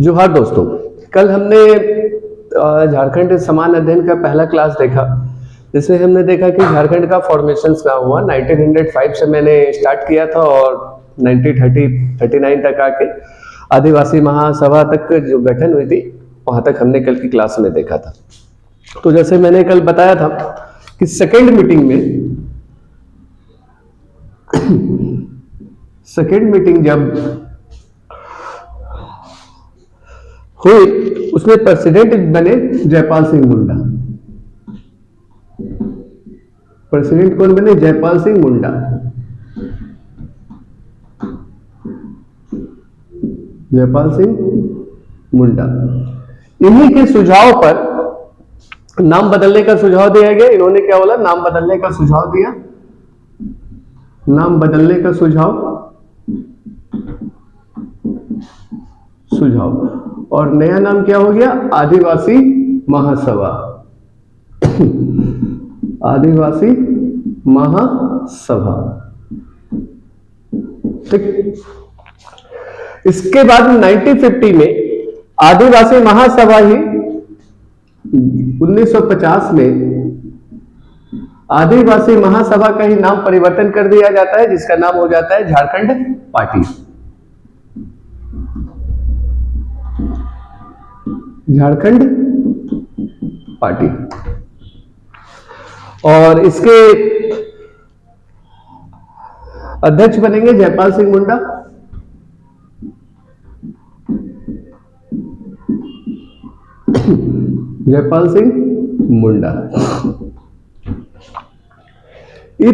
जोहार दोस्तों, कल हमने झारखंड समान अध्ययन का पहला क्लास देखा, जिसमें हमने देखा कि झारखंड का फॉर्मेशन क्या हुआ। 1905 से मैंने स्टार्ट किया था और 1939 तक आके आदिवासी महासभा तक जो गठन हुई थी, वहां तक हमने कल की क्लास में देखा था। तो जैसे मैंने कल बताया था कि सेकेंड मीटिंग जब हुई, उसमें प्रेसिडेंट बने जयपाल सिंह मुंडा। प्रेसिडेंट कौन बने? जयपाल सिंह मुंडा। जयपाल सिंह मुंडा। इन्हीं के सुझाव पर नाम बदलने का सुझाव दिया गया। इन्होंने क्या बोला? नाम बदलने का सुझाव दिया। नाम बदलने का सुझाव और नया नाम क्या हो गया? आदिवासी महासभा। आदिवासी महासभा। ठीक। इसके बाद 1950 में आदिवासी महासभा ही 1950 में आदिवासी महासभा का ही नाम परिवर्तन कर दिया जाता है, जिसका नाम हो जाता है झारखंड पार्टी। झारखंड पार्टी। और इसके अध्यक्ष बनेंगे जयपाल सिंह मुंडा। जयपाल सिंह मुंडा। ये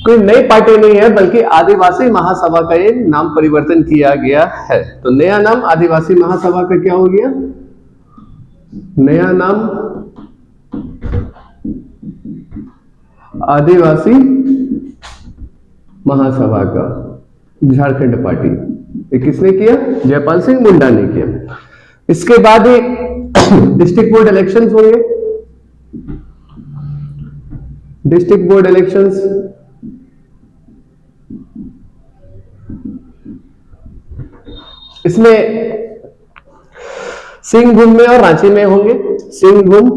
कोई नई पार्टी नहीं है, बल्कि आदिवासी महासभा का ये नाम परिवर्तन किया गया है। तो नया नाम आदिवासी महासभा का क्या हो गया? नया नाम आदिवासी महासभा का झारखंड पार्टी। ये किसने किया? जयपाल सिंह मुंडा ने किया। इसके बाद डिस्ट्रिक्ट बोर्ड इलेक्शंस होंगे। डिस्ट्रिक्ट बोर्ड इलेक्शंस इसमें सिंहभूम में और रांची में होंगे। सिंहभूम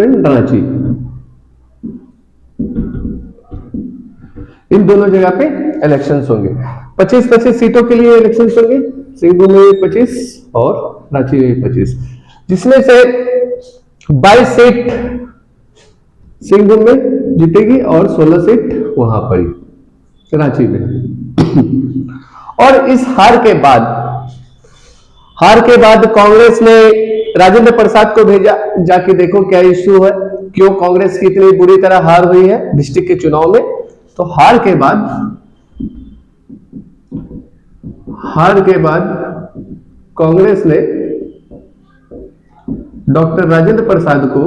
एंड रांची, इन दोनों जगह पे इलेक्शंस होंगे। 25-25 सीटों के लिए इलेक्शंस होंगे। सिंहभूम में 25 और रांची में 25, जिसमें से 22 सीट सिंहभूम में जीतेगी और 16 सीट वहां पर रांची में। और इस हार के बाद कांग्रेस ने राजेंद्र प्रसाद को भेजा, जाके देखो क्या इश्यू है, क्यों कांग्रेस की इतनी बुरी तरह हार हुई है डिस्ट्रिक्ट के चुनाव में। तो हार के बाद कांग्रेस ने डॉक्टर राजेंद्र प्रसाद को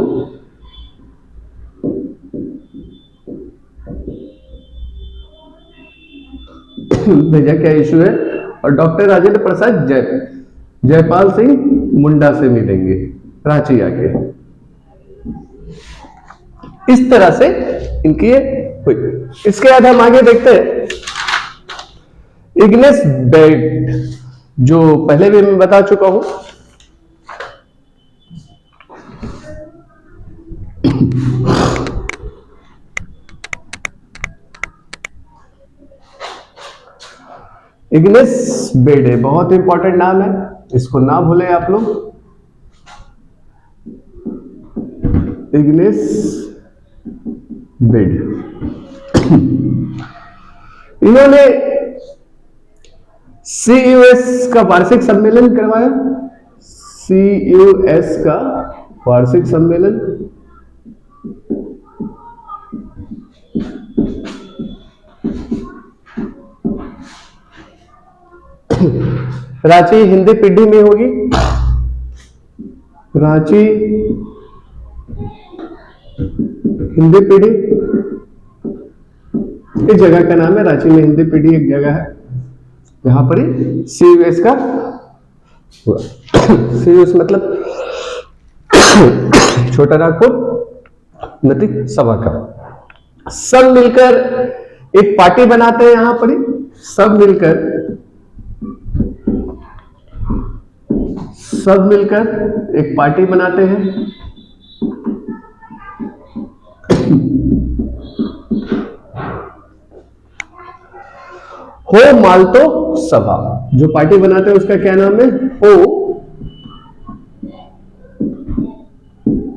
भेजा, क्या इश्यू है। और डॉक्टर राजेंद्र प्रसाद जयपाल सिंह मुंडा से मिलेंगे रांची आके। इस तरह से इनकी हुई। इसके बाद हम आगे देखते हैं इग्नेस बेड, जो पहले भी मैं बता चुका हूं। इग्नेस बेडे बहुत इंपॉर्टेंट नाम है, इसको ना भूलें आप लोग। Igneous bed. इन्होंने CUS का वार्षिक सम्मेलन करवाया। CUS का वार्षिक सम्मेलन रांची हिंदी पीढ़ी में होगी। रांची हिंदी पीढ़ी, इस जगह का नाम है रांची में हिंदी पीढ़ी। एक जगह है जहां पर CUS का CUS मतलब छोटा नागपुर उन्नति सभा का सब मिलकर एक पार्टी बनाते हैं यहां पर। सब मिलकर एक पार्टी बनाते हैं। हो माल्टो सभा, जो पार्टी बनाते हैं उसका क्या नाम है?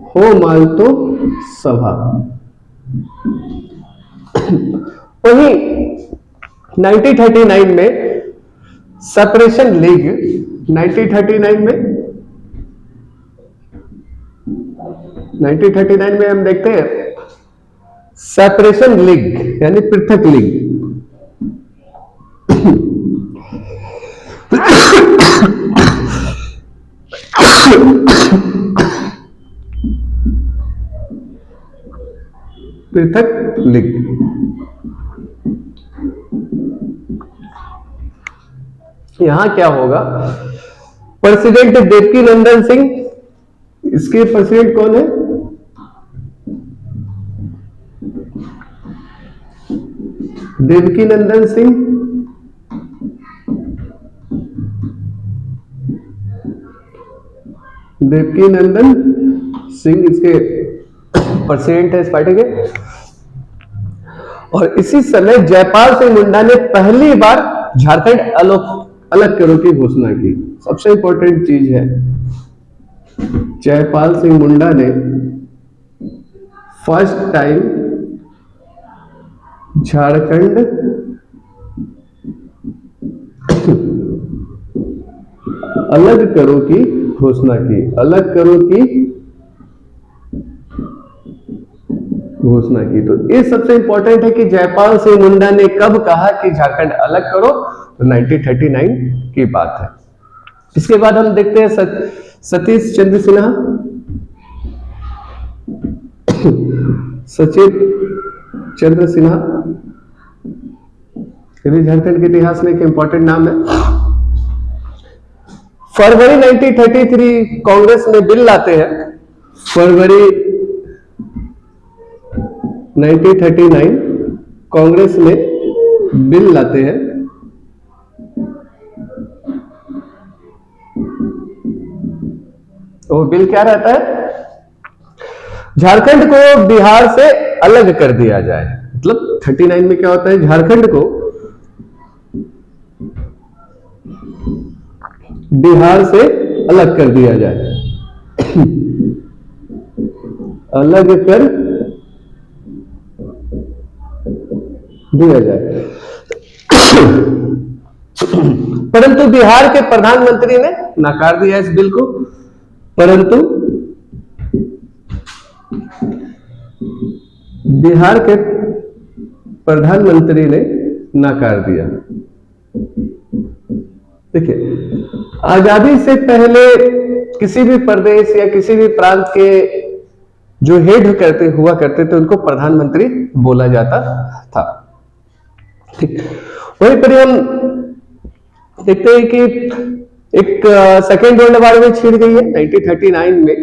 हो माल्टो सभा। वही 1939 में सेपरेशन लीग, 1939 में हम देखते हैं सेपरेशन लीग यानी पृथक लीग। पृथक लीग। यहां क्या होगा? प्रेसिडेंट देवकी नंदन सिंह, इसके प्रेसिडेंट कौन है? देवकी नंदन सिंह। देवकी नंदन सिंह इसके प्रेसिडेंट है इस पार्टी के। और इसी समय जयपाल सिंह मुंडा ने पहली बार झारखंड अलग करो की घोषणा की। सबसे इंपॉर्टेंट चीज है, जयपाल सिंह मुंडा ने फर्स्ट टाइम झारखंड अलग करो की घोषणा की। अलग करो की घोषणा की। तो ये सबसे इंपॉर्टेंट है कि जयपाल सिंह मुंडा ने कब कहा कि झारखंड अलग करो, तो 1939 की बात है। इसके बाद हम देखते हैं सतीश चंद्र सिन्हा। सचिन चंद्र सिन्हा, ये भी झारखंड के इतिहास में एक इंपॉर्टेंट नाम है। फरवरी 1933 कांग्रेस में बिल लाते हैं। फरवरी 1939 कांग्रेस में बिल लाते हैं। तो बिल क्या रहता है? झारखंड को बिहार से अलग कर दिया जाए। मतलब 39 में क्या होता है? झारखंड को बिहार से अलग कर दिया जाए। अलग कर दिया जाए। परंतु बिहार के प्रधानमंत्री ने नकार दिया इस बिल को। परंतु बिहार के प्रधानमंत्री ने नकार दिया। देखिए, आजादी से पहले किसी भी प्रदेश या किसी भी प्रांत के जो हेड हुआ करते थे उनको प्रधानमंत्री बोला जाता था। ठीक, वहीं पर हम देखते हैं कि एक सेकेंड वर्ल्ड वॉर में छिड़ गई है 1939 में।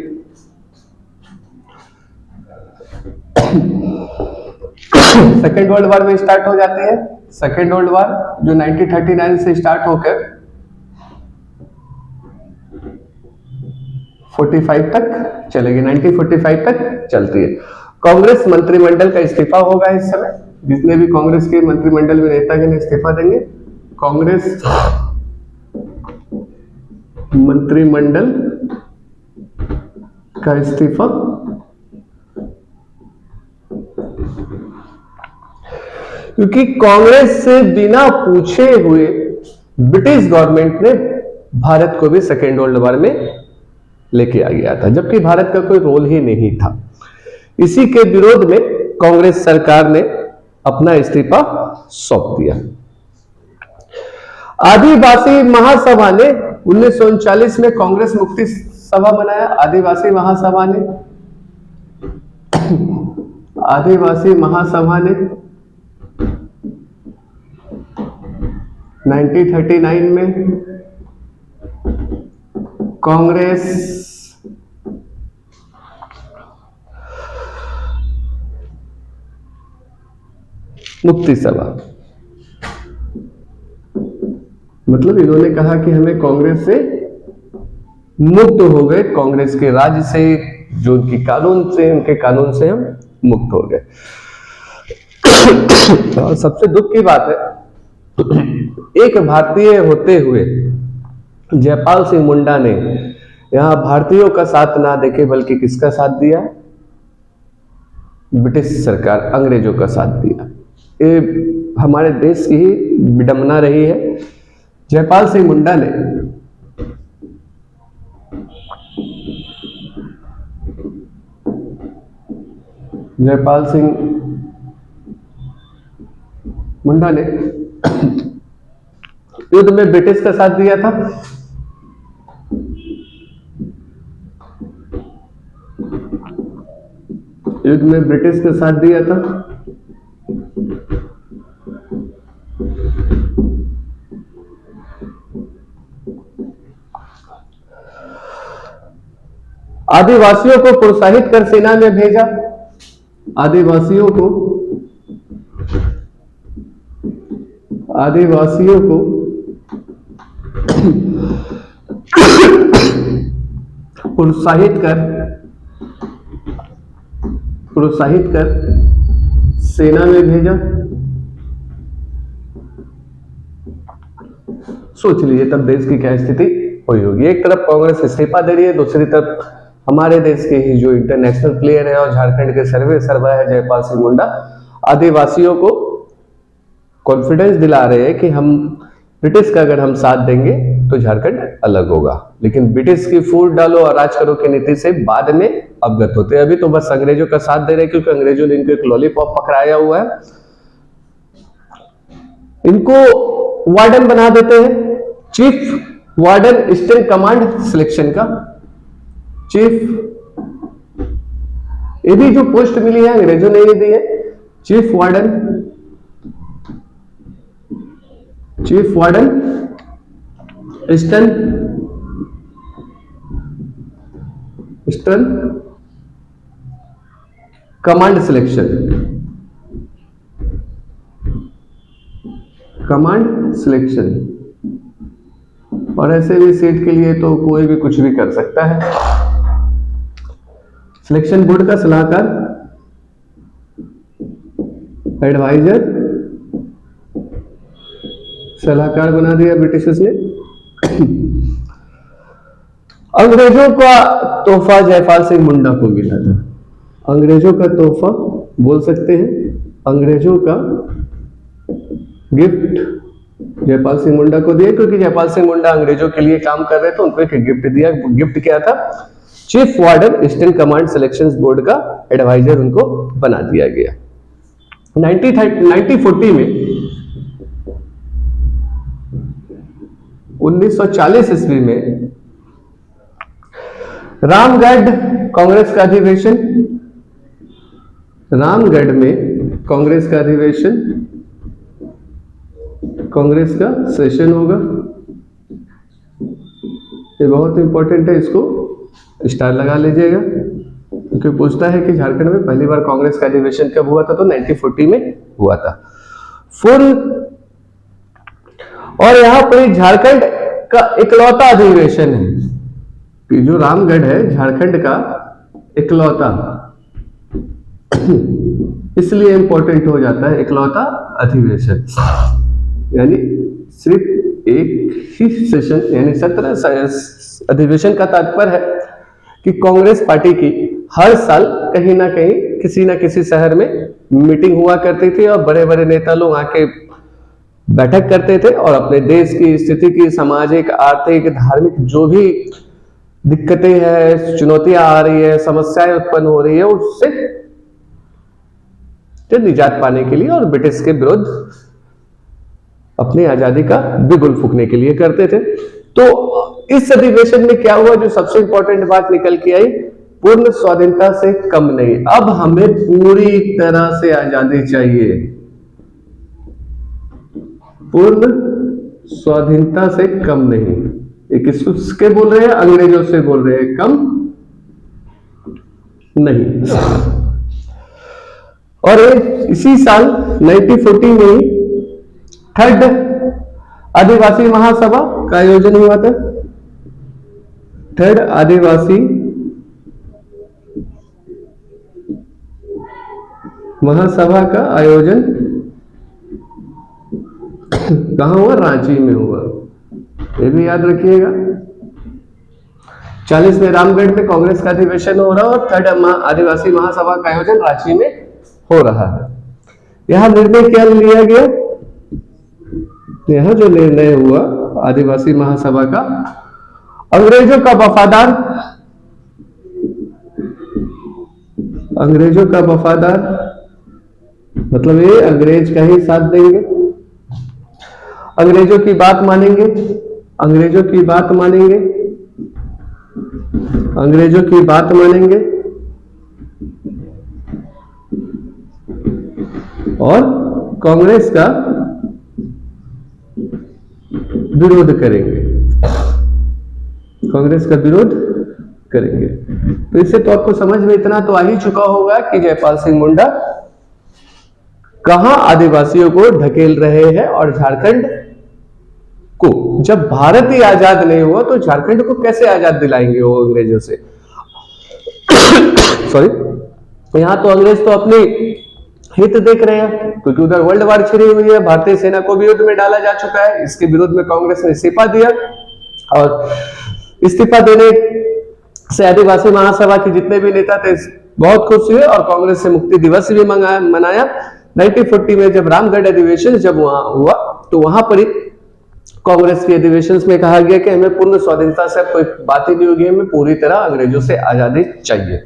सेकेंड वर्ल्ड वॉर में स्टार्ट हो जाती है। सेकेंड वर्ल्ड वॉर जो 1939 से स्टार्ट होकर 45 तक चलेगी, 1945 तक चलती है। कांग्रेस मंत्रिमंडल का इस्तीफा होगा इस समय। जितने भी कांग्रेस के मंत्रिमंडल में नेतागण इस्तीफा देंगे। कांग्रेस मंत्रिमंडल का इस्तीफा। क्योंकि कांग्रेस से बिना पूछे हुए ब्रिटिश गवर्नमेंट ने भारत को भी सेकेंड वर्ल्ड वॉर में लेके आ गया था, जबकि भारत का कोई रोल ही नहीं था। इसी के विरोध में कांग्रेस सरकार ने अपना इस्तीफा सौंप दिया। आदिवासी महासभा ने 1939 में कांग्रेस मुक्ति सभा बनाया। आदिवासी महासभा ने 1939 में कांग्रेस मुक्ति सभा मतलब इन्होंने कहा कि हमें कांग्रेस से मुक्त हो गए, कांग्रेस के राज से, जो उनकी कानून से, उनके कानून से हम मुक्त हो गए। और सबसे दुख की बात है, एक भारतीय होते हुए जयपाल सिंह मुंडा ने यहां भारतीयों का साथ ना देके बल्कि किसका साथ दिया? ब्रिटिश सरकार, अंग्रेजों का साथ दिया। ये हमारे देश की ही विडंबना रही है। जयपाल सिंह मुंडा ने युद्ध में ब्रिटिश का साथ दिया था। युद्ध में ब्रिटिश का साथ दिया था। आदिवासियों को प्रोत्साहित कर सेना में भेजा। आदिवासियों को प्रोत्साहित कर सेना में भेजा। सोच लीजिए तब देश की क्या स्थिति हुई होगी। एक तरफ कांग्रेस इस्तीफा दे रही है, दूसरी तरफ हमारे देश के ही जो इंटरनेशनल प्लेयर है और झारखंड के सर्वा है जयपाल सिंह मुंडा, आदिवासियों को कॉन्फिडेंस दिला रहे हैं कि हम ब्रिटिश का अगर हम साथ देंगे तो झारखंड अलग होगा। लेकिन ब्रिटिश की फूट डालो और राज करो की नीति से बाद में अवगत होते हैं। अभी तो बस अंग्रेजों का साथ दे रहे हैं क्योंकि अंग्रेजों ने इनको एक लॉलीपॉप पकड़ाया हुआ है। इनको वार्डन बना देते हैं, chief warden eastern command selection का चीफ। ये भी जो पोस्ट मिली है अंग्रेजों ने ही दी है, chief warden eastern command selection. और ऐसे भी सीट के लिए तो कोई भी कुछ भी कर सकता है। सिलेक्शन बोर्ड का सलाहकार, एडवाइजर, सलाहकार बना दिया ब्रिटिशर्स ने। अंग्रेजों का तोहफा जयपाल सिंह मुंडा को मिला था। अंग्रेजों का तोहफा बोल सकते हैं, अंग्रेजों का गिफ्ट जयपाल सिंह मुंडा को दिया, क्योंकि जयपाल सिंह मुंडा अंग्रेजों के लिए काम कर रहे थे। उनको एक गिफ्ट दिया। गिफ्ट क्या था? Chief warden eastern command selections board का एडवाइजर उनको बना दिया गया। 1940 में 1940 ईस्वी में रामगढ़ कांग्रेस का अधिवेशन, रामगढ़ में कांग्रेस का अधिवेशन, कांग्रेस का सेशन होगा। ये बहुत इंपॉर्टेंट है, इसको स्टार लगा लीजिएगा क्योंकि पूछता है कि झारखंड में पहली बार कांग्रेस का अधिवेशन कब हुआ था, तो 1940 में हुआ था। फुल और यहां पर झारखंड का इकलौता अधिवेशन है कि जो रामगढ़ है झारखंड का इकलौता, इसलिए इंपॉर्टेंट हो जाता है इकलौता अधिवेशन। यानी सिर्फ एक ही सेशन यानी 17 अधिवेशन का तात्पर्य है कि कांग्रेस पार्टी की हर साल कहीं ना कहीं किसी ना किसी शहर में मीटिंग हुआ करती थी और बड़े बड़े नेता लोग आके बैठक करते थे और अपने देश की स्थिति की, सामाजिक, आर्थिक, धार्मिक जो भी दिक्कतें हैं, चुनौतियां आ रही है, समस्याएं उत्पन्न हो रही है, उससे निजात पाने के लिए और ब्रिटिश के विरुद्ध अपनी आजादी का बिगुल फूंकने के लिए करते थे। तो इस अधिवेशन में क्या हुआ, जो सबसे इंपॉर्टेंट बात निकल के आई, पूर्ण स्वाधीनता से कम नहीं, अब हमें पूरी तरह से आजादी चाहिए। पूर्ण स्वाधीनता से कम नहीं। ये किसके बोल रहे हैं? अंग्रेजों से बोल रहे हैं, कम नहीं। और इसी साल 1940 में थर्ड आदिवासी महासभा का आयोजन हुआ था। थर्ड, आदिवासी महासभा का आयोजन कहां हुआ? रांची में हुआ, ये भी याद रखिएगा। 40वें रामगढ़ में कांग्रेस का अधिवेशन हो रहा है और थर्ड आदिवासी महासभा का आयोजन रांची में हो रहा है। यहां निर्णय क्या लिया गया? यहां जो निर्णय हुआ आदिवासी महासभा का, अंग्रेजों का वफादार, अंग्रेजों का वफादार मतलब ये अंग्रेज का ही साथ देंगे, अंग्रेजों की बात मानेंगे, अंग्रेजों की बात मानेंगे, अंग्रेजों की बात मानेंगे और कांग्रेस का विरोध करेंगे, कांग्रेस का विरोध करेंगे। तो इससे तो आपको समझ में इतना तो आ ही चुका होगा कि जयपाल सिंह मुंडा कहां आदिवासियों को ढकेल रहे हैं और झारखंड को, जब भारत ही आजाद नहीं हुआ तो झारखंड को कैसे आजाद दिलाएंगे वो अंग्रेजों से। सॉरी, यहां तो अंग्रेज तो अपनी हित देख रहे हैं क्योंकि उधर वर्ल्ड वार छिड़ी हुई है, भारतीय सेना को भी युद्ध में डाला जा चुका है। इसके विरोध में कांग्रेस ने इस्तीफा दिया और इस्तीफा देने से आदिवासी महासभा के जितने भी नेता थे बहुत खुश हुए और कांग्रेस से मुक्ति दिवस भी मनाया। 1940 में जब रामगढ़ अधिवेशन जब वहां हुआ तो वहां पर ही कांग्रेस के अधिवेशन में कहा गया कि हमें पूर्ण स्वाधीनता से कोई बात ही नहीं होगी, हमें पूरी तरह अंग्रेजों से आजादी चाहिए।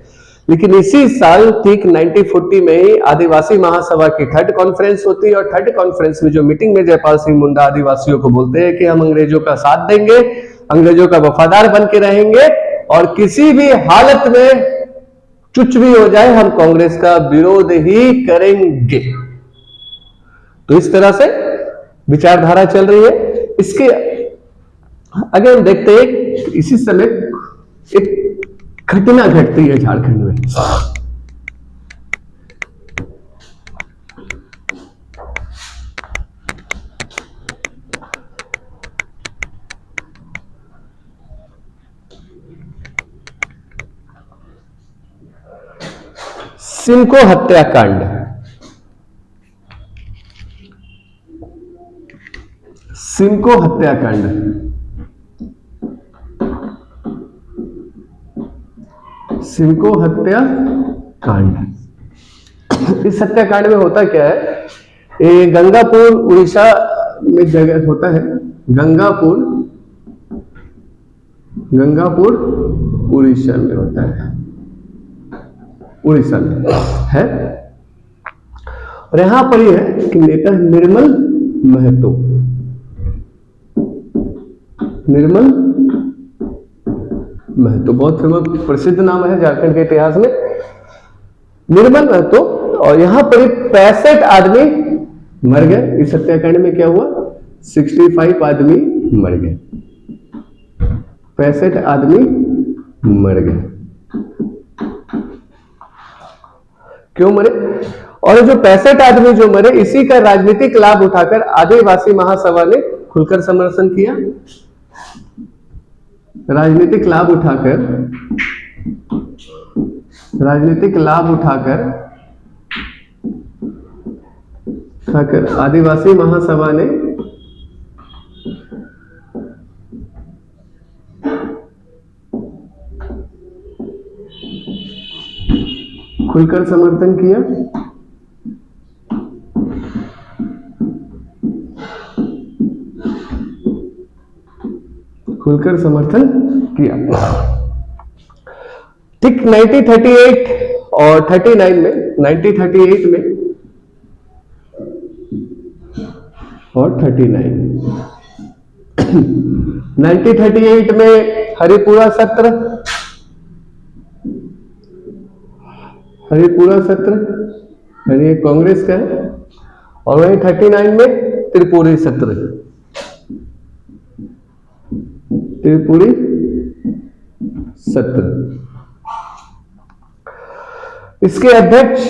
लेकिन इसी साल ठीक 1940 में ही आदिवासी महासभा की थर्ड कॉन्फ्रेंस होती है और थर्ड कॉन्फ्रेंस में जो मीटिंग में जयपाल सिंह मुंडा आदिवासियों को बोलते हैं कि हम अंग्रेजों का साथ देंगे, अंग्रेजों का वफादार बन के रहेंगे और किसी भी हालत में कुछ भी हो जाए हम कांग्रेस का विरोध ही करेंगे। तो इस तरह से विचारधारा चल रही है। इसके आगे हम देखते हैं इसी समय एक घटना घटती है झारखंड में। सिमको हत्याकांड, सिमको हत्याकांड, सिमको हत्याकांड। इस हत्याकांड में होता क्या है, ये गंगापुर उड़ीसा में जगह होता है, गंगापुर, गंगापुर उड़ीसा में होता है, उड़ीसा में है। और यहां पर यह है कि नेता निर्मल महतो, निर्मल महतो बहुत फेमस प्रसिद्ध नाम है झारखंड के इतिहास में, निर्मल महतो। और यहां पर 65 आदमी मर गए। इस हत्याकांड में क्या हुआ, 65 आदमी मर गए, 65 आदमी मर गए। क्यों मरे? और जो 65 आदमी जो मरे, इसी का राजनीतिक लाभ उठाकर आदिवासी महासभा ने खुलकर समर्थन किया। राजनीतिक लाभ उठाकर, राजनीतिक लाभ उठाकर आदिवासी महासभा ने खुलकर समर्थन किया। खुलकर समर्थन किया। ठीक 1938 और 39 में, 1938 में और 39, 1938 में हरिपुरा सत्र, हरिपुरा सत्र यानी कांग्रेस का है, और वहीं 39 में त्रिपुरी सत्र, त्रिपुरी सत्र। इसके अध्यक्ष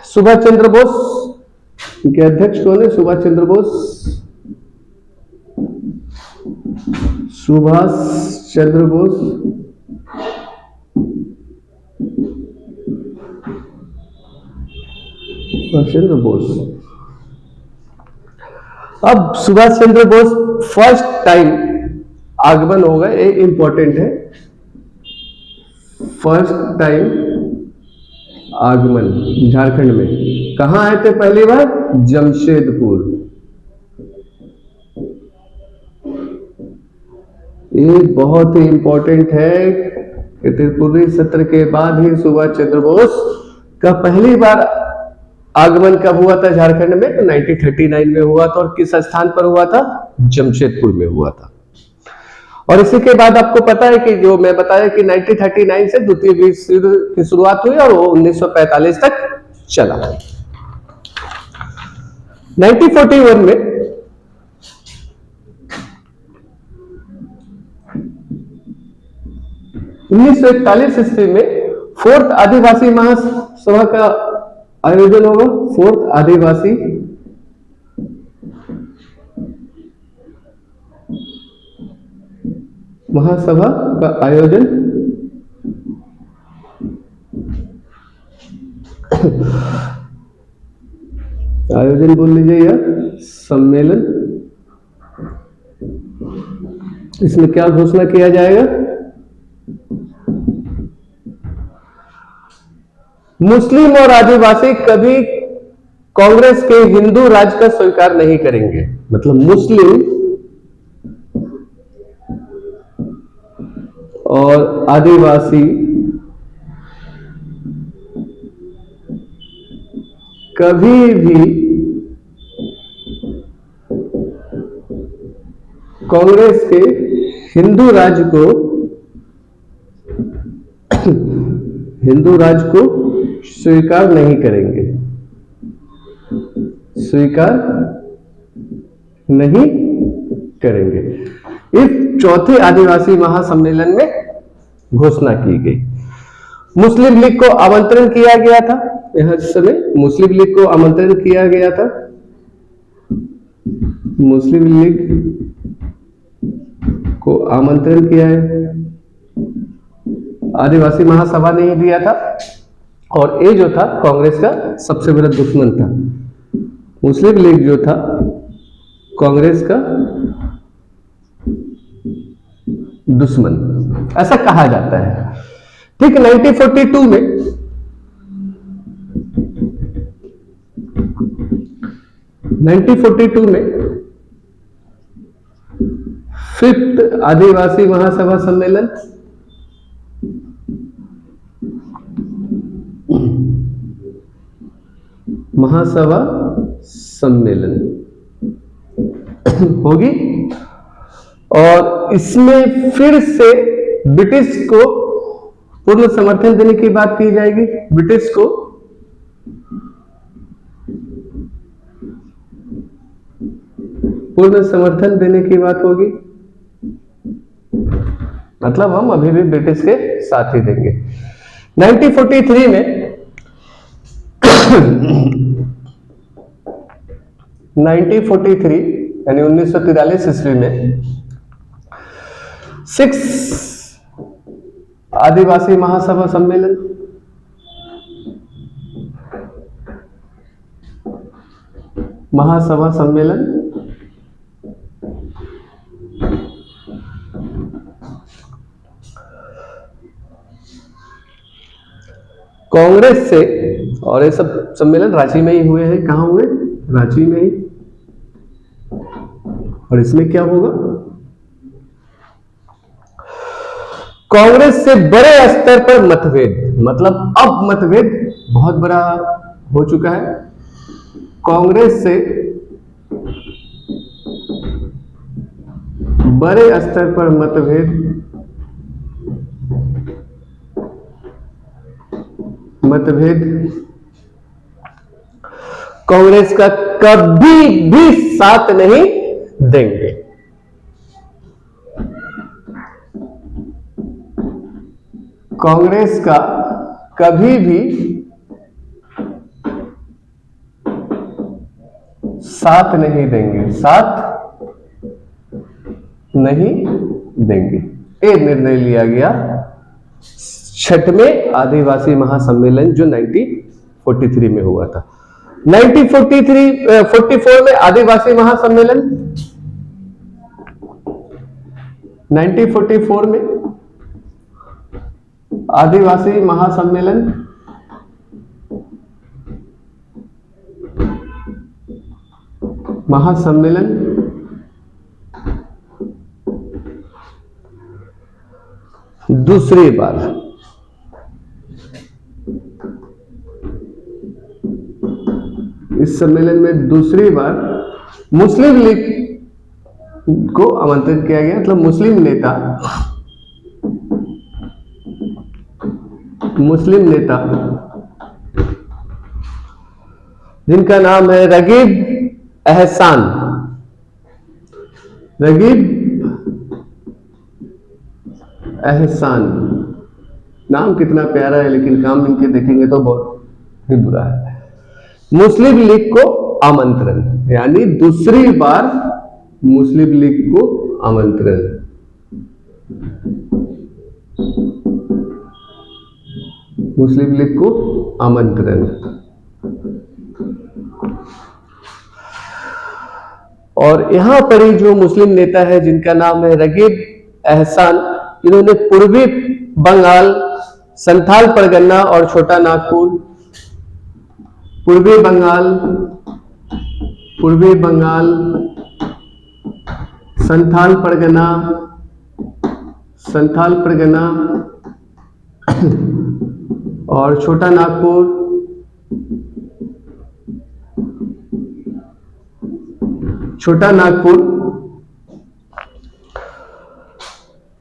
सुभाष चंद्र बोस, इनके अध्यक्ष कौन है? सुभाष चंद्र बोस। सुभाष चंद्र बोस, चंद्र बोस। अब सुभाष चंद्र बोस फर्स्ट टाइम आगमन होगा, ये इंपॉर्टेंट है। फर्स्ट टाइम आगमन झारखंड में कहां आए थे पहली बार? जमशेदपुर। ये बहुत ही इंपॉर्टेंट है कि त्रिपुरी सत्र के बाद ही सुभाष चंद्र बोस का पहली बार आगमन कब हुआ था झारखंड में? तो 1939 में हुआ था। और किस स्थान पर हुआ था? जमशेदपुर में हुआ था। और इसी के बाद आपको पता है कि जो मैं बताया कि 1939 से द्वितीय विश्व युद्ध की शुरुआत हुई और वो 1945 तक चला। 1941 में ईस्वी में फोर्थ आदिवासी महासभा का आयोजन होगा। फोर्थ आदिवासी महासभा का आयोजन आयोजन बोल लीजिए या सम्मेलन। इसमें क्या घोषणा किया जाएगा? मुस्लिम और आदिवासी कभी कांग्रेस के हिंदू राज का स्वीकार नहीं करेंगे। मतलब मुस्लिम और आदिवासी कभी भी कांग्रेस के हिंदू राज को स्वीकार नहीं करेंगे, स्वीकार नहीं करेंगे। इस चौथे आदिवासी महासम्मेलन में घोषणा की गई। मुस्लिम लीग को आमंत्रण किया गया था। यहां समय मुस्लिम लीग को आमंत्रण किया गया था। मुस्लिम लीग को आमंत्रण किया है, आदिवासी महासभा ने ही दिया था। और ये जो था कांग्रेस का सबसे बड़ा दुश्मन था। मुस्लिम लीग जो था कांग्रेस का दुश्मन, ऐसा कहा जाता है। ठीक, 1942 में फिफ्थ आदिवासी महासभा सम्मेलन होगी। और इसमें फिर से ब्रिटिश को पूर्ण समर्थन देने की बात की जाएगी। ब्रिटिश को पूर्ण समर्थन देने की बात होगी। मतलब हम अभी भी ब्रिटिश के साथ ही देंगे। 1943 में 1943 यानी 1943 ईस्वी में 6 आदिवासी महासभा सम्मेलन, कांग्रेस से, और ये सब सम्मेलन रांची में ही हुए हैं। कहां हुए? रांची में ही। और इसमें क्या होगा? कांग्रेस से बड़े स्तर पर मतभेद, मतलब अब मतभेद बहुत बड़ा हो चुका है। कांग्रेस से बड़े स्तर पर मतभेद कांग्रेस का कभी भी साथ नहीं देंगे। कांग्रेस का कभी भी साथ नहीं देंगे, साथ नहीं देंगे। ये निर्णय लिया गया 6वें आदिवासी महासम्मेलन जो 1943 में हुआ था। 1944 में आदिवासी महासम्मेलन, 1944 में आदिवासी महासम्मेलन दूसरी बार इस सम्मेलन में दूसरी बार मुस्लिम लीग को आमंत्रित किया गया। मतलब मुस्लिम नेता जिनका नाम है रगीब एहसान। नाम कितना प्यारा है, लेकिन काम इनके देखेंगे तो बहुत ही बुरा है। मुस्लिम लीग को आमंत्रण, यानी दूसरी बार मुस्लिम लीग को आमंत्रण। मुस्लिम लीग को आमंत्रण। और यहां पर ही जो मुस्लिम नेता है जिनका नाम है रगीब एहसान, इन्होंने पूर्वी बंगाल, संथाल परगना और छोटा नागपुर, पूर्वी बंगाल, संथाल परगना और छोटा नागपुर,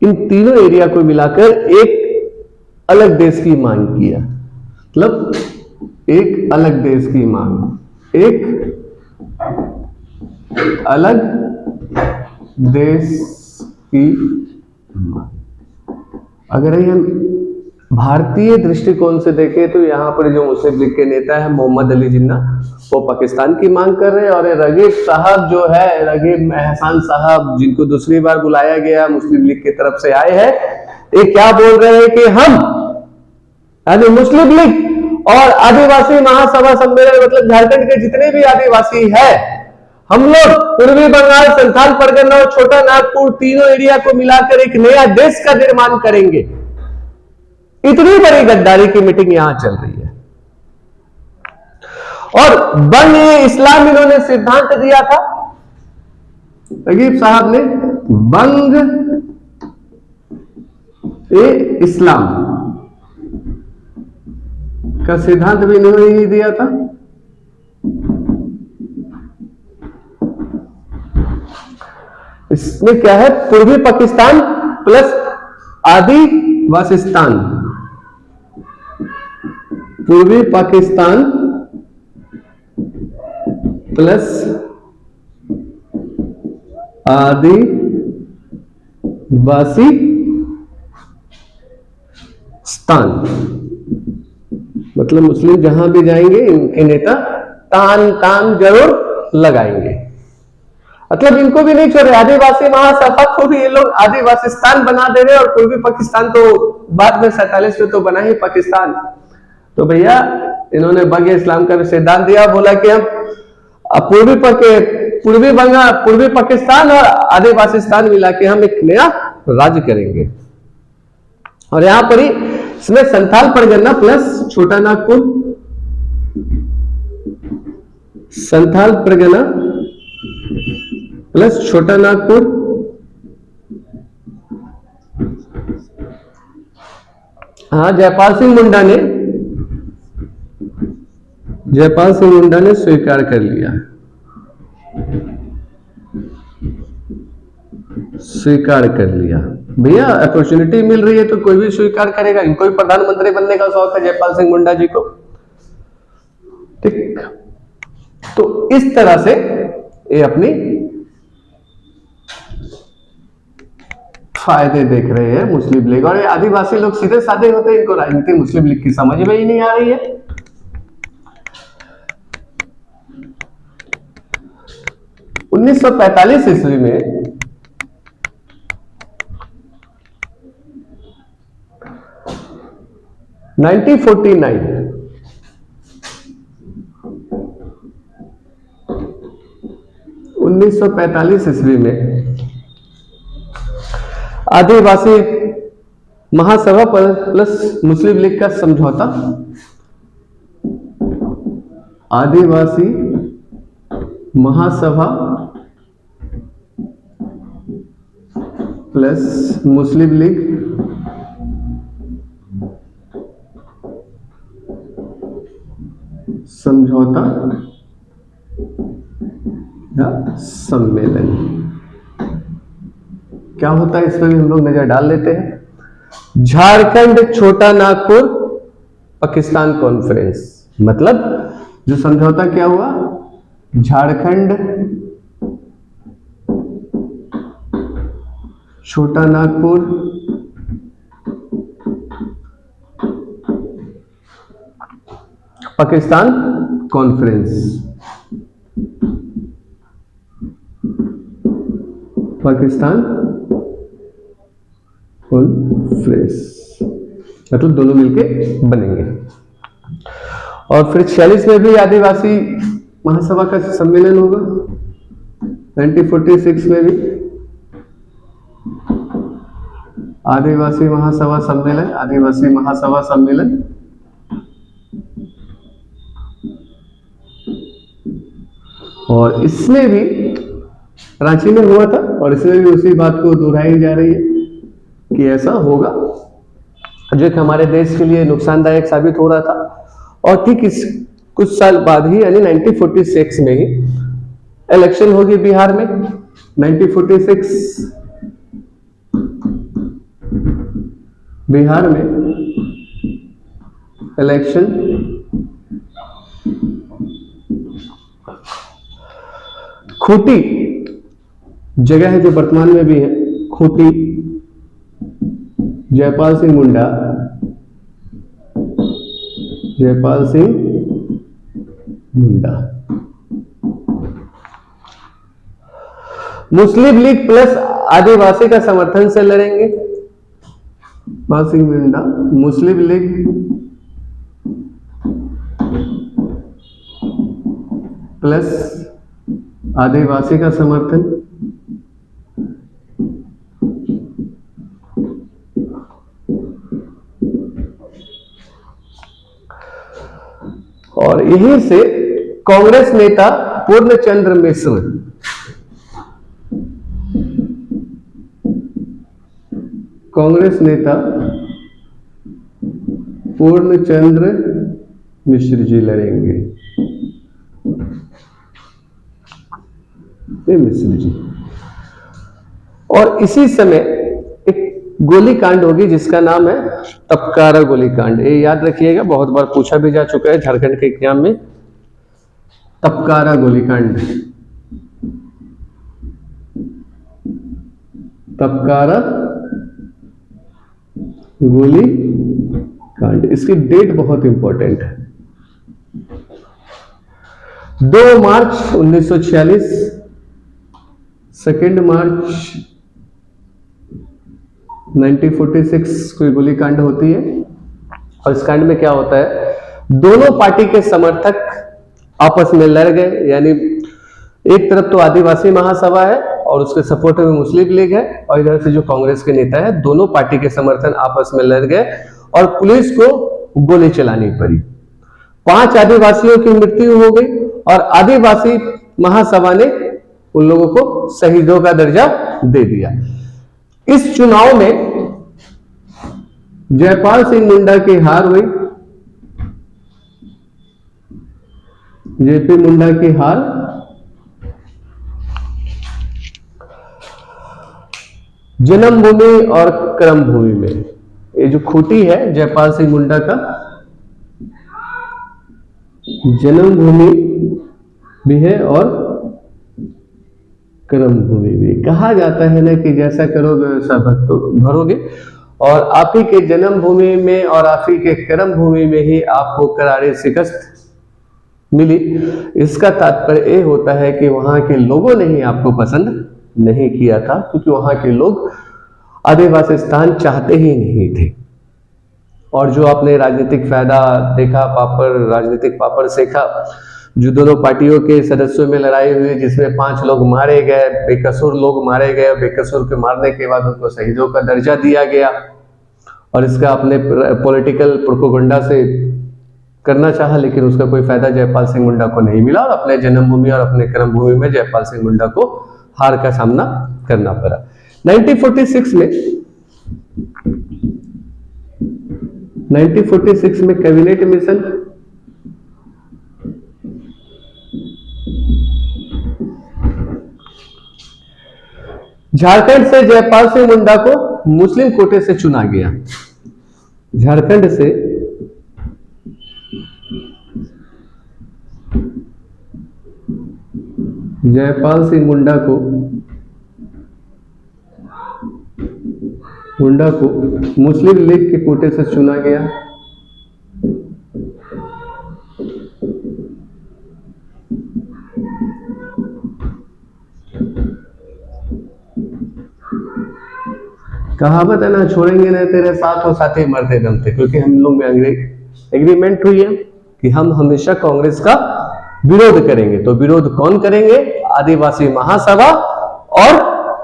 इन तीनों एरिया को मिलाकर एक अलग देश की मांग किया। मतलब एक अलग देश की मांग, एक अलग देश की मांग। अगर हम भारतीय दृष्टिकोण से देखें तो यहाँ पर जो मुस्लिम लीग के नेता है मोहम्मद अली जिन्ना, वो पाकिस्तान की मांग कर रहे हैं। और रगीब साहब जो है, रगीब एहसान साहब, जिनको दूसरी बार बुलाया गया मुस्लिम लीग की तरफ से आए हैं, ये क्या बोल रहे हैं कि हम, यानी मुस्लिम लीग और आदिवासी महासभा सम्मेलन, मतलब झारखंड के जितने भी आदिवासी है, हम लोग पूर्वी बंगाल, संथाल परगना और छोटा नागपुर तीनों एरिया को मिलाकर एक नया देश का निर्माण करेंगे। इतनी बड़ी गद्दारी की मीटिंग यहां चल रही है। और बंग-ए-इस्लाम इन्होंने सिद्धांत दिया था, रगीब साहब ने बंग-ए-इस्लाम का सिद्धांत भी इन्होंने ही दिया था। इसमें क्या है, पूर्वी पाकिस्तान प्लस आदिवासिस्तान, पूर्वी पाकिस्तान प्लस आदिवासिस्तान। मतलब मुस्लिम जहां भी जाएंगे इनके नेता तान जरूर लगाएंगे। मतलब इनको भी नहीं छोड़ रहे, आदिवासी महासभा को भी ये लोग आदिवासिस्तान बना दे रहे, और पूर्वी पाकिस्तान तो बाद में 47 में तो बना ही पाकिस्तान। तो भैया इन्होंने बंग-ए-इस्लाम का भी सिद्धांत दिया, बोला कि हम पूर्वी पाकिस्तान और आदिवासिस्तान मिला के हम एक नया राज्य करेंगे। और यहां पर ही इसमें संथाल परगना प्लस छोटा नागपुर, संथाल परगना प्लस छोटा नागपुर, हाँ, जयपाल सिंह मुंडा ने स्वीकार कर लिया, भैया अपॉर्चुनिटी मिल रही है तो कोई भी स्वीकार करेगा। इनको भी प्रधानमंत्री बनने का शौक है जयपाल सिंह मुंडा जी को, ठीक। तो इस तरह से ये अपनी फायदे देख रहे हैं मुस्लिम लीग। और ये आदिवासी लोग सीधे साधे होते हैं, इनको राजनीति मुस्लिम लीग की समझ में ही नहीं आ रही है। 1945 ईस्वी में 1949 1945 ईस्वी में आदिवासी महासभा प्लस मुस्लिम लीग का समझौता, आदिवासी महासभा प्लस मुस्लिम लीग समझौता या सम्मेलन क्या होता है, इस पर भी हम लोग नजर डाल लेते हैं। झारखंड छोटा नागपुर पाकिस्तान कॉन्फ्रेंस, मतलब जो समझौता क्या हुआ, झारखंड छोटा नागपुर पाकिस्तान कॉन्फ्रेंस, पाकिस्तान कॉन्फ्रेंस मतलब दोनों मिलके बनेंगे। और फिर 46 में भी आदिवासी महासभा का सम्मेलन होगा, 1946 में भी आदिवासी महासभा सम्मेलन, आदिवासी महासभा सम्मेलन। और इसमें भी रांची में हुआ था और इसमें भी उसी बात को दोहराई जा रही है कि ऐसा होगा, जो कि हमारे देश के लिए नुकसानदायक साबित हो रहा था। और ठीक इस कुछ साल बाद ही यानी 1946 में ही इलेक्शन होगी बिहार में। 1946 बिहार में इलेक्शन, खूंटी जगह है जो वर्तमान में भी है, खूंटी, जयपाल सिंह मुंडा, जयपाल सिंह मुंडा मुस्लिम लीग प्लस आदिवासी का समर्थन से लड़ेंगे। जयपाल सिंह मुंडा मुस्लिम लीग प्लस आदिवासी का समर्थन, और यहीं से कांग्रेस नेता पूर्णचंद्र मिश्र, कांग्रेस नेता पूर्णचंद्र मिश्र जी लड़ेंगे, मिश्र जी। और इसी समय एक गोली कांड होगी जिसका नाम है तपकारा गोली कांड। ये याद रखिएगा, बहुत बार पूछा भी जा चुका है झारखंड के एग्जाम में। तपकारा गोली कांड, तपकारा गोली कांड, इसकी डेट बहुत इंपॉर्टेंट है। 2 मार्च 1946, 2 मार्च 1946 कोई गोली कांड होती है। और इस कांड में क्या होता है, दोनों पार्टी के समर्थक आपस में लड़ गए। यानी एक तरफ तो आदिवासी महासभा है और उसके सपोर्ट में मुस्लिम लीग है, और इधर से जो कांग्रेस के नेता है, दोनों पार्टी के समर्थन आपस में लड़ गए और पुलिस को गोली चलानी पड़ी। 5 आदिवासियों की मृत्यु हो गई और आदिवासी महासभा ने उन लोगों को शहीदों का दर्जा दे दिया। इस चुनाव में जयपाल सिंह मुंडा की हार हुई, जेपी मुंडा की हार। जन्मभूमि और कर्म भूमि में, ये जो खूंटी है जयपाल सिंह मुंडा का, जन्मभूमि भी है और कर्म भूमि भी। कहा जाता है ना कि जैसा करोगे वैसा भरोगे, और आप ही के जन्मभूमि में और आप ही के कर्म भूमि में ही आपको करारी शिकस्त मिली। इसका तात्पर्य ये होता है कि वहां के लोगों ने ही आपको पसंद नहीं किया था, क्योंकि वहां के लोग आदिवासी स्थान चाहते ही नहीं थे। और जो आपने राजनीतिक फायदा देखा, राजनीतिक पापड़ सेका, जो दोनों पार्टियों के सदस्यों में लड़ाई हुई, जिसमें 5 लोग मारे गए, बेकसूर लोग मारे गए, बेकसूर के मारने के बाद उनको शहीदों का दर्जा दिया गया, और इसका अपने पॉलिटिकल प्रोपोगंडा से करना चाहा, लेकिन उसका कोई फायदा जयपाल सिंह मुंडा को नहीं मिला, और अपने जन्मभूमि और अपने कर्मभूमि में जयपाल सिंह मुंडा को हार का सामना करना पड़ा। 1946 में कैबिनेट मिशन, झारखंड से जयपाल सिंह मुंडा को मुस्लिम कोटे से चुना गया। झारखंड से जयपाल सिंह मुंडा को मुस्लिम लीग के कोटे से चुना गया। कहावत है ना, छोड़ेंगे नहीं तेरे साथ हो साथी मरते दम थे, क्योंकि हम लोग में एग्रीमेंट हुई है कि हम हमेशा कांग्रेस का विरोध करेंगे। तो विरोध कौन करेंगे? आदिवासी महासभा और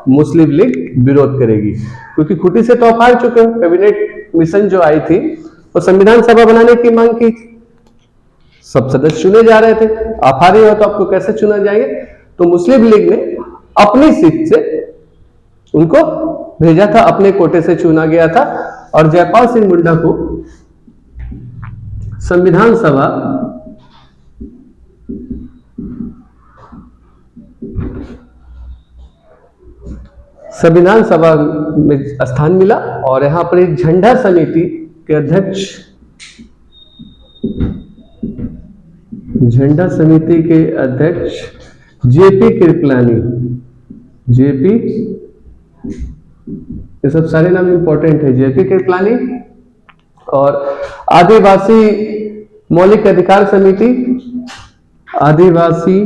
मुस्लिम लीग विरोध करेगी, क्योंकि खुटी से तो आप हार चुके हो। कैबिनेट मिशन जो आई थी वो संविधान सभा बनाने की मांग की, सब सदस्य चुने जा रहे थे, आप हारे हो तो आपको कैसे चुना जाएंगे? तो मुस्लिम लीग ने अपनी सीट से उनको भेजा था, अपने कोटे से चुना गया था, और जयपाल सिंह मुंडा को संविधान सभा में स्थान मिला। और यहां पर एक झंडा समिति के अध्यक्ष, जेपी कृपलानी, ये सब सारे नाम इंपॉर्टेंट है, जेपी कृपलानी। और आदिवासी मौलिक अधिकार समिति, आदिवासी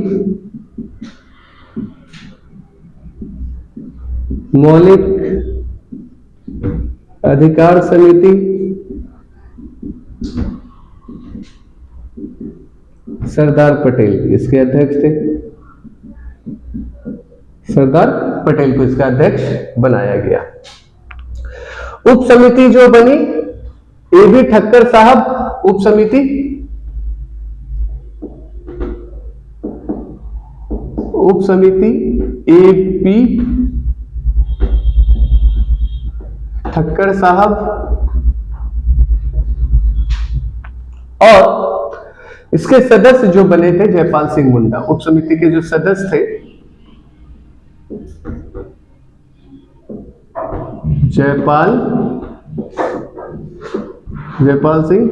मौलिक अधिकार समिति, सरदार पटेल इसके अध्यक्ष थे। सरदार पटेल को इसका अध्यक्ष बनाया गया। उप समिति जो बनी, एबी ठक्कर साहब उप समिति, एपी ठक्कर साहब, और इसके सदस्य जो बने थे जयपाल सिंह मुंडा। उप समिति के जो सदस्य थे, जयपाल सिंह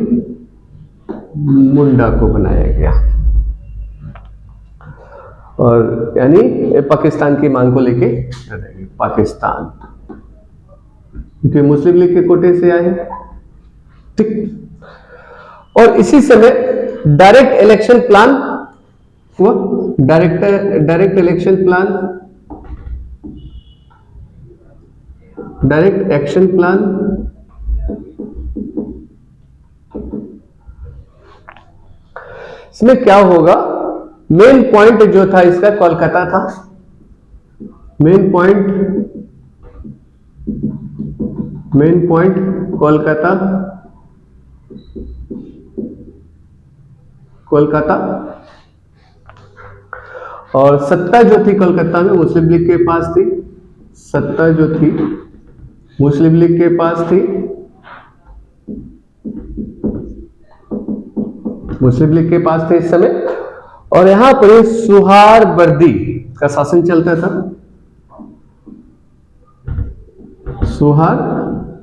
मुंडा को बनाया गया, और यानी पाकिस्तान की मांग को लेके पाकिस्तान, क्योंकि मुस्लिम लीग के कोटे से आए हैं, ठीक। और इसी समय डायरेक्ट इलेक्शन प्लान हुआ, डायरेक्ट एक्शन प्लान, इसमें क्या होगा? मेन पॉइंट जो था इसका कोलकाता था, मेन पॉइंट कोलकाता, और सत्ता जो थी कोलकाता में मुस्लिम लीग के पास थी, सत्ता जो थी मुस्लिम लीग के पास थी, मुस्लिम लीग के पास थे इस समय। और यहां पर सुहारवर्दी का शासन चलता था, सुहारवर्दी।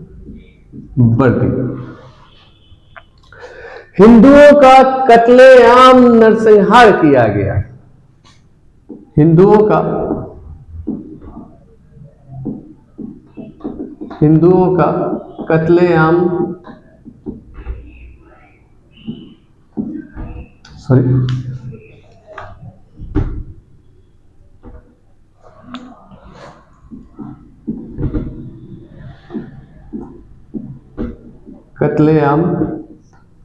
हिंदुओं का कत्लेआम नरसंहार किया गया, हिंदुओं का कत्लेआम, कत्लेआम,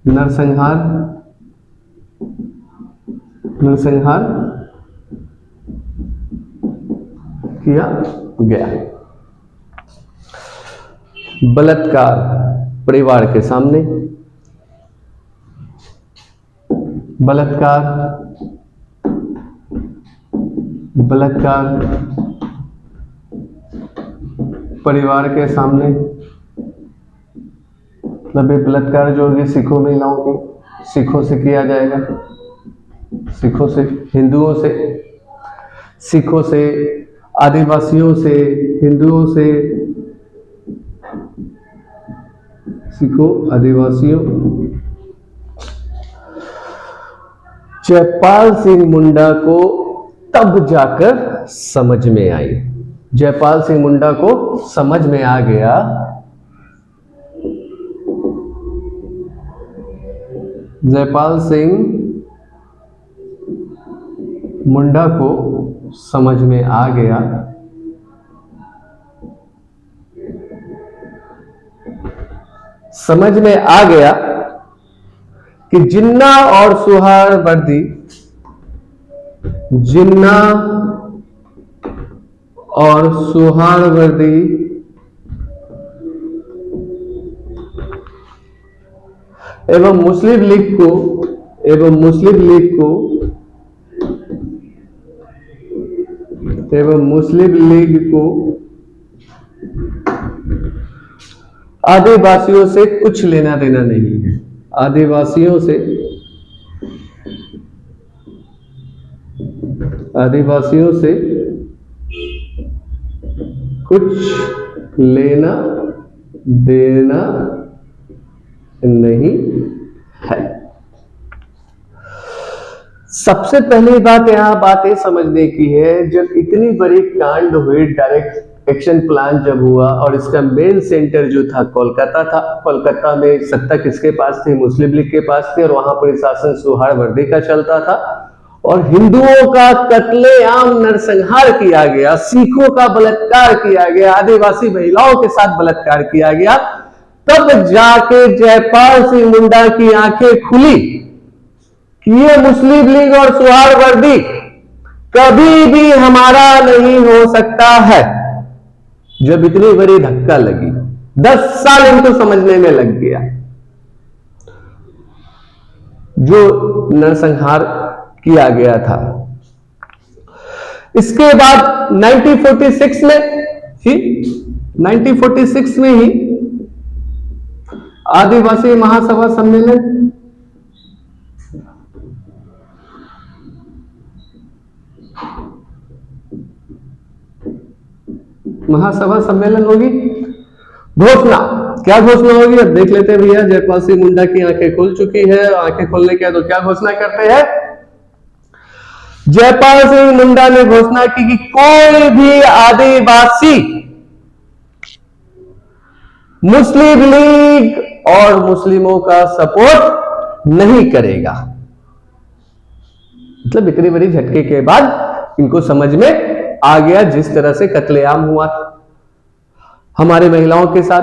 नरसंहार किया गया। बलात्कार परिवार के सामने, बलात्कार परिवार के सामने, मतलब ये बलात्कार जो होगी सिखों महिलाओं की, सिखों से किया जाएगा, सिखों से, हिंदुओं से, सिखों से, आदिवासियों से, हिंदुओं से, सिखों, आदिवासियों। जयपाल सिंह मुंडा को तब जाकर समझ में आई, जयपाल सिंह मुंडा को समझ में आ गया जयपाल सिंह मुंडा को समझ में आ गया कि जिन्ना और सुहारवर्दी, जिन्ना और सुहारवर्दी एवं मुस्लिम लीग को आदिवासियों से कुछ लेना देना नहीं है, आदिवासियों से कुछ लेना देना नहीं है। सबसे पहली बात यहां बात ये समझने की है, जब इतनी बड़ी कांड हुई, डायरेक्ट एक्शन प्लान जब हुआ और इसका मेन सेंटर जो था कोलकाता था, कोलकाता में सत्ता किसके पास थी? मुस्लिम लीग के पास थी और वहां पर शासन सुहारवर्दी का चलता था और हिंदुओं का कत्लेआम नरसंहार किया गया, सिखों का बलात्कार किया गया, आदिवासी महिलाओं के साथ बलात्कार किया गया। तब जाके जयपाल सिंह मुंडा की आंखें खुली कि ये मुस्लिम लीग और सुहारवर्दी कभी भी हमारा नहीं हो सकता है। जब इतनी बड़ी धक्का लगी, 10 साल इनको समझने में लग गया। जो नरसंहार किया गया था, इसके बाद 1946 में ही आदिवासी महासभा सम्मेलन, होगी। घोषणा, क्या घोषणा होगी अब देख लेते हैं भैया। जयपाल सिंह मुंडा की आंखें खुल चुकी है, आंखें खोलने के बाद तो क्या घोषणा करते हैं? जयपाल सिंह मुंडा ने घोषणा की कि कोई भी आदिवासी मुस्लिम लीग और मुस्लिमों का सपोर्ट नहीं करेगा। मतलब इतनी बड़ी झटके के बाद इनको समझ में आ गया, जिस तरह से कत्लेआम हुआ था हमारे महिलाओं के साथ,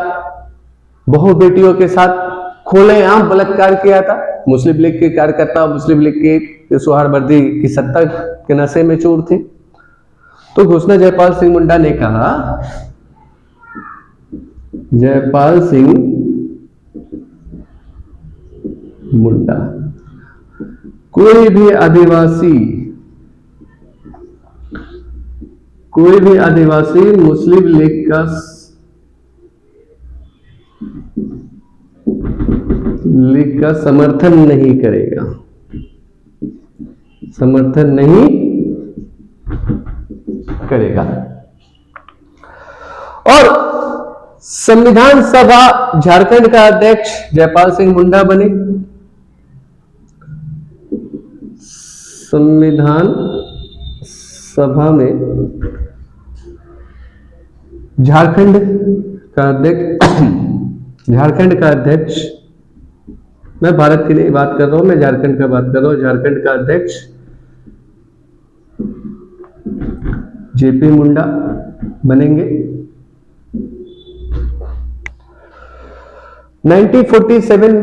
बहु बेटियों के साथ खुलेआम बलात्कार किया था। मुस्लिम लीग के कार्यकर्ता, मुस्लिम लीग के सुहारवर्दी की सत्ता के नशे में चूर थे। तो घोषणा जयपाल सिंह मुंडा ने कहा, जयपाल सिंह मुंडा, कोई भी आदिवासी मुस्लिम लीग का समर्थन नहीं करेगा, और संविधान सभा झारखंड का अध्यक्ष जयपाल सिंह मुंडा बने। संविधान सभा में झारखंड का अध्यक्ष, मैं भारत की नहीं बात कर रहा हूं, मैं झारखंड का बात कर रहा हूं। झारखंड का अध्यक्ष जेपी मुंडा बनेंगे। 1947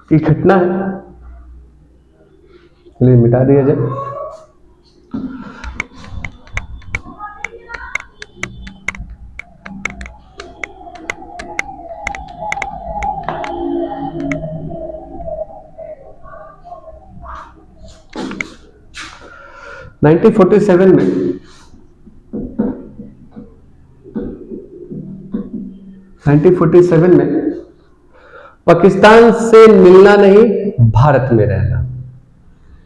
की घटना है, चलिए मिटा दिया जाए। नाइनटीन 47 में पाकिस्तान से मिलना नहीं, भारत में रहना,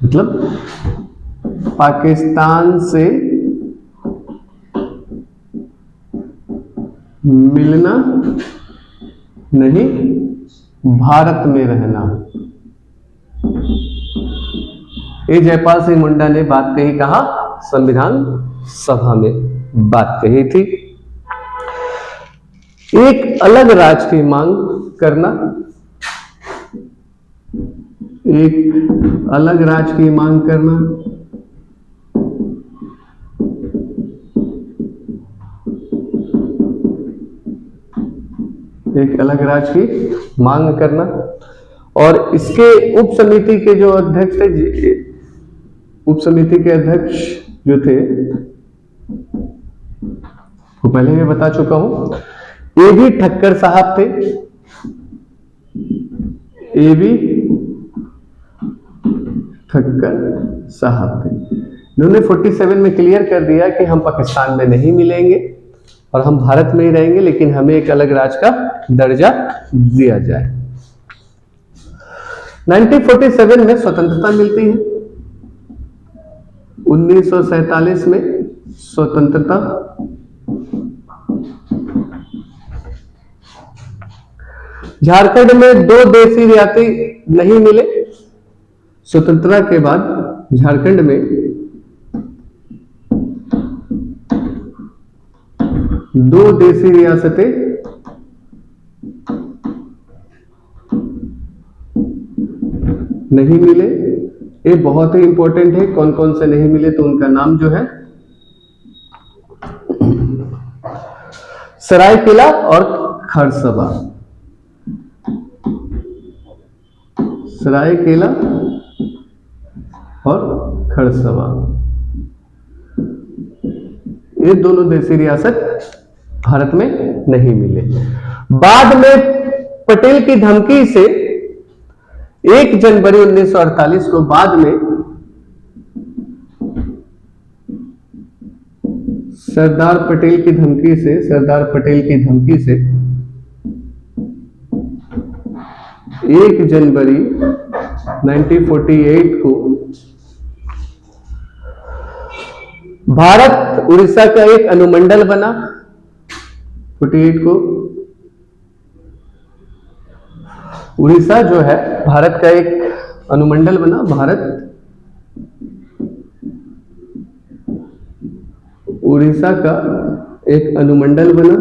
मतलब पाकिस्तान से मिलना नहीं, भारत में रहना। ये जयपाल सिंह मुंडा ने बात कही, कहा? संविधान सभा में बात कही थी। एक अलग राज्य की मांग करना, एक अलग राज्य की मांग करना, एक अलग राज्य की मांग करना। और इसके उप समिति के जो अध्यक्ष थे, उप समिति के अध्यक्ष जो थे वो पहले मैं बता चुका हूं, ए बी ठक्कर साहब थे। ए बी ठक्कर साहब थे। इन्होंने 47 में क्लियर कर दिया कि हम पाकिस्तान में नहीं मिलेंगे और हम भारत में ही रहेंगे, लेकिन हमें एक अलग राज्य का दर्जा दिया जाए। 1947 में स्वतंत्रता मिलती है, 1947 में स्वतंत्रता। झारखंड में 2 देशी रियासतें नहीं मिले। स्वतंत्रता के बाद झारखंड में 2 देशी रियासतें नहीं मिले। ये बहुत ही इंपॉर्टेंट है, कौन कौन से नहीं मिले, तो उनका नाम जो है सरायकेला और खरसवा। सरायकेला और खरसवा, ये दोनों देशी रियासत भारत में नहीं मिले। बाद में पटेल की धमकी से 1 जनवरी 1948 को, बाद में सरदार पटेल की धमकी से 1 जनवरी 1948 को भारत उड़ीसा का एक अनुमंडल बना। 48 को उड़ीसा जो है भारत का एक अनुमंडल बना। भारत उड़ीसा का एक अनुमंडल बना।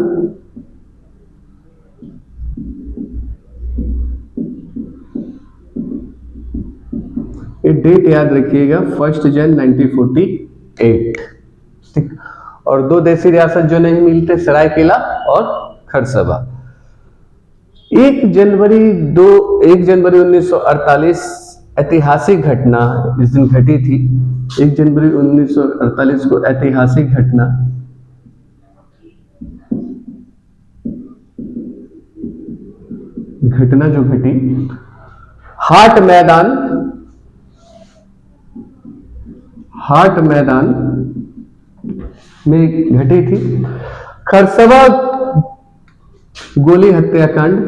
ये डेट याद रखिएगा, 1 जनवरी 1948। ठीक। और 2 देशी रियासत जो नहीं मिलते, सरायकेला और खरसवा। 1 जनवरी 1948 ऐतिहासिक घटना इस दिन घटी थी। 1 जनवरी 1948 को ऐतिहासिक घटना जो घटी, हाट मैदान में घटी थी। खरसवा गोली हत्याकांड,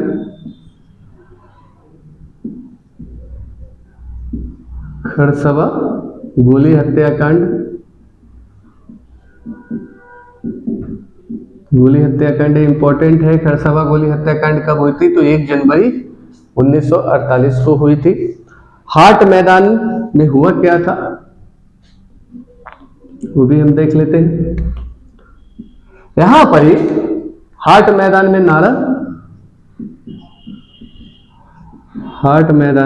खरसवा गोली हत्याकांड इंपॉर्टेंट है। खरसवा गोली हत्याकांड कब हुई थी? तो 1 जनवरी 1948 को हुई थी। हाट मैदान में हुआ क्या था वो भी हम देख लेते हैं। यहां पर ही हाट मैदान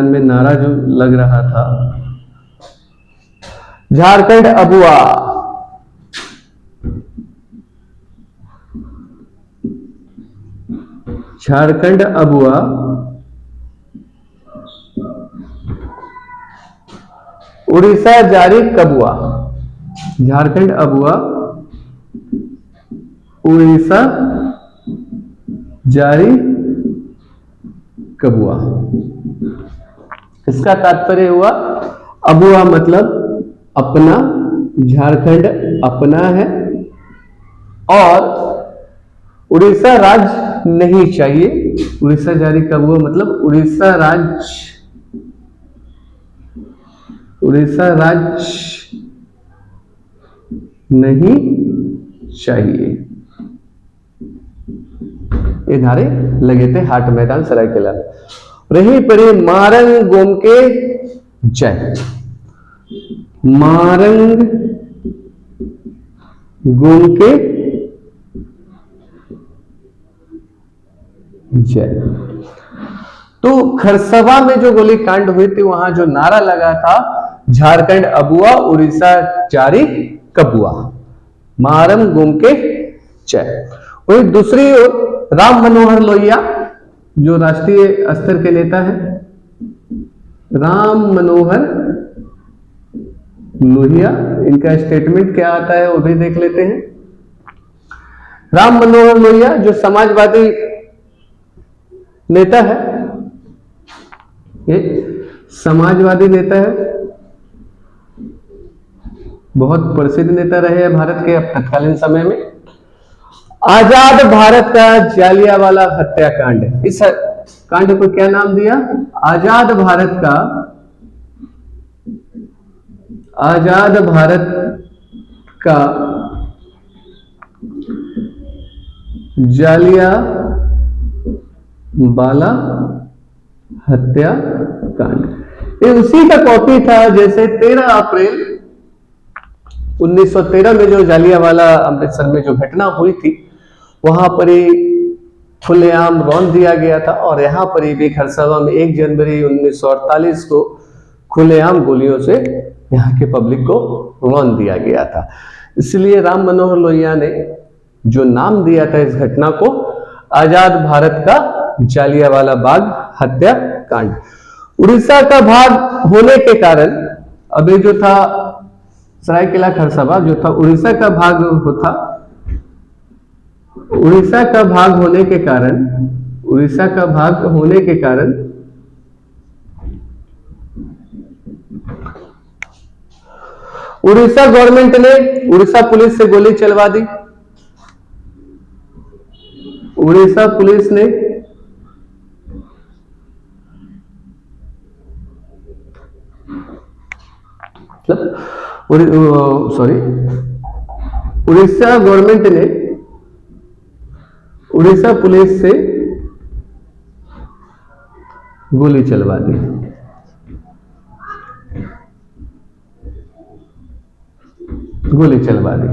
में नारा जो लग रहा था, झारखंड अबुआ, झारखंड अबुआ उड़ीसा जारी कब हुआ? झारखंड अब हुआ, उड़ीसा जारी कब हुआ? इसका तात्पर्य हुआ, अब हुआ मतलब अपना, झारखंड अपना है और उड़ीसा राज्य नहीं चाहिए। उड़ीसा जारी कब हुआ मतलब उड़ीसा राज्य नहीं चाहिए। ये नारे लगे थे हाट मैदान सरायकेला। रही पड़ी मारंग गोमके जय। मारंग गोमके जय। तो खरसवा में जो गोलीकांड हुई थी वहां जो नारा लगा था, झारखंड अब हुआ, उड़ीसा जारी कब हुआ, मारंग गोमके जय। वही दूसरी ओर राम मनोहर लोहिया जो राष्ट्रीय स्तर के नेता है, राम मनोहर लोहिया, इनका स्टेटमेंट क्या आता है वो भी देख लेते हैं। राम मनोहर लोहिया जो समाजवादी नेता है, ये समाजवादी नेता है, बहुत प्रसिद्ध नेता रहे हैं भारत के अब तत्कालीन समय में। आजाद भारत का जालियांवाला हत्याकांड, इस कांड को क्या नाम दिया? आजाद भारत का, आजाद भारत का जालियांवाला हत्याकांड। ये उसी का कॉपी था जैसे 13 अप्रैल 1913 में जो जालियांवाला अमृतसर में जो घटना हुई थी, वहां पर ही खुलेआम रौंद दिया गया था और यहां पर ही भी खरसवा में 1 जनवरी 1948 को खुलेआम गोलियों से यहाँ के पब्लिक को रौंद दिया गया था। इसलिए राम मनोहर लोहिया ने जो नाम दिया था इस घटना को, आजाद भारत का जालियांवाला बाग हत्याकांड। उड़ीसा का भाग होने के कारण, अब ये जो था सरायकेला खरसवा जो था उड़ीसा का भाग होता, उड़ीसा का भाग होने के कारण, उड़ीसा का भाग होने के कारण उड़ीसा गवर्नमेंट ने उड़ीसा पुलिस से गोली चलवा दी। उड़ीसा पुलिस ने उड़ीसा गवर्नमेंट ने उड़ीसा पुलिस से गोली चलवा दी। गोली चलवा दी।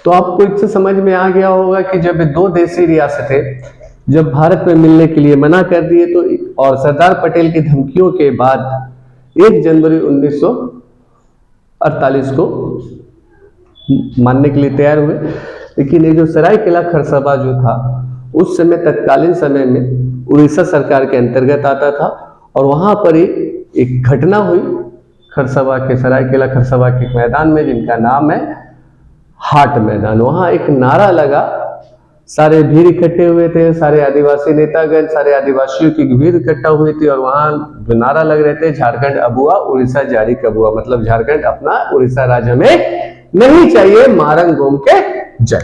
तो आपको इससे समझ में आ गया होगा कि जब दो देशी रियासतें जब भारत में मिलने के लिए मना कर दिए तो, और सरदार पटेल की धमकियों के बाद 1 जनवरी 1948 को मानने के लिए तैयार हुए। लेकिन ये जो सरायकेला खरसवा जो था उस समय तत्कालीन समय में उड़ीसा सरकार के अंतर्गत आता था और वहां पर ही एक घटना हुई खरसवा के, सरायकेला खरसवा के मैदान में जिनका नाम है हाट मैदान। वहां एक नारा लगा, सारे भीड़ इकट्ठे हुए थे, सारे आदिवासी नेतागण, सारे आदिवासियों की भीड़ इकट्ठा हुई थी और वहां जो नारा लग रहे थे, झारखंड अब हुआ, उड़ीसा जारी कब हुआ, मतलब झारखंड अपना, उड़ीसा राज्य में नहीं चाहिए, मारंग गोमके जय।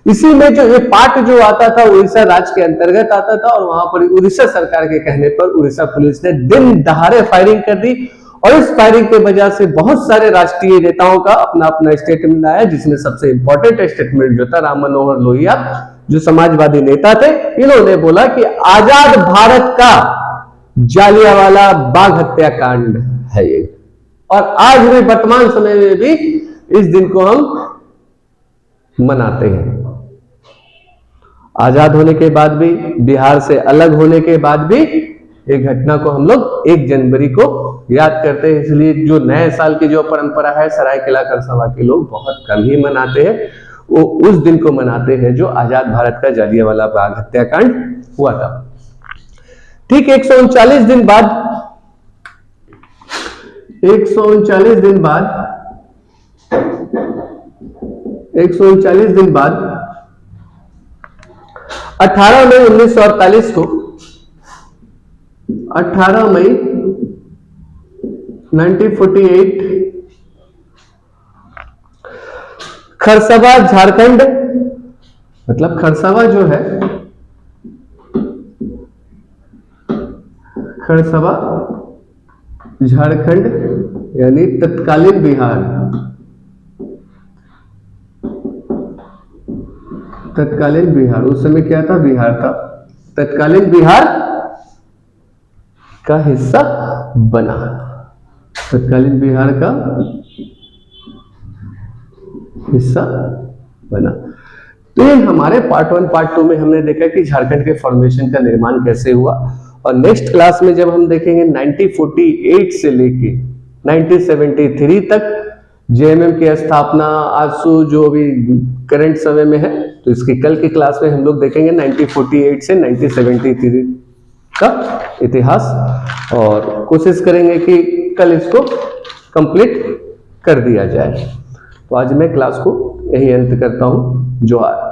इसी में जो ये पार्ट जो आता था उड़ीसा राज्य के अंतर्गत आता था और वहां पर उड़ीसा सरकार के कहने पर उड़ीसा पुलिस ने दिन दहाड़े फायरिंग कर दी और इस फायरिंग के वजह से बहुत सारे राष्ट्रीय नेताओं का अपना अपना स्टेटमेंट आया, जिसमें सबसे इंपॉर्टेंट स्टेटमेंट जो था राम मनोहर लोहिया जो समाजवादी नेता थे, इन्होंने बोला कि आजाद भारत का जालियांवाला बाग हत्याकांड है ये। और आज भी वर्तमान समय में भी इस दिन को हम मनाते हैं। आजाद होने के बाद भी, बिहार से अलग होने के बाद भी एक घटना को हम लोग 1 जनवरी को याद करते हैं। इसलिए जो नए साल की जो परंपरा है सरायकेला खरसवा के लोग बहुत कम ही मनाते हैं, वो उस दिन को मनाते हैं जो आजाद भारत का जालियांवाला बाग हत्याकांड हुआ था। ठीक 139 दिन बाद 139 दिन बाद 139 दिन बाद 18 मई 1948 को 18 मई 1948 खरसभा झारखंड, मतलब खरसभा जो है, खरसभा झारखंड यानी तत्कालीन बिहार, तत्कालीन बिहार, उस समय क्या था, बिहार था, तत्कालीन बिहार का हिस्सा बना, तत्कालीन बिहार का हिस्सा बना। तो ये हमारे पार्ट 1 पार्ट 2 में हमने देखा कि झारखंड के फॉर्मेशन का निर्माण कैसे हुआ, और नेक्स्ट क्लास में जब हम देखेंगे 1948 से लेके 1973 तक जेएमएम की स्थापना, आजसू जो अभी करंट समय में है, तो इसकी कल की क्लास में हम लोग देखेंगे 1948 से 1973 का इतिहास, और कोशिश करेंगे कि कल इसको कंप्लीट कर दिया जाए। तो आज मैं क्लास को यही अंत करता हूं। जोहार।